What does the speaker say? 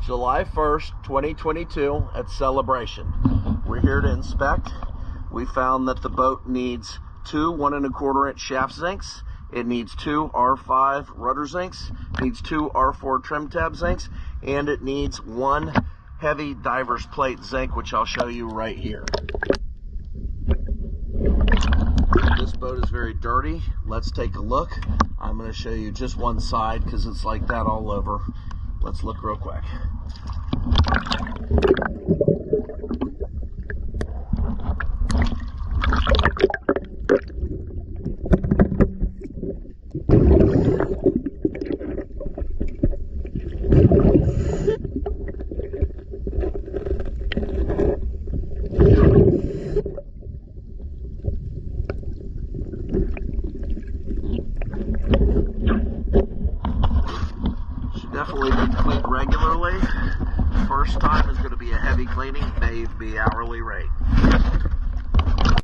July 1st, 2022 at Celebration. We're here to inspect. We found that the boat needs two 1 1/4 inch shaft zincs. It needs two R5 rudder zincs, needs two R4 trim tab zincs, and it needs one heavy diver's plate zinc, which I'll show you right here. This boat is very dirty. Let's take a look. I'm going to show you just one side because it's like that all over. Let's look real quick. Definitely be cleaned regularly. First time is going to be a heavy cleaning, may be hourly rate.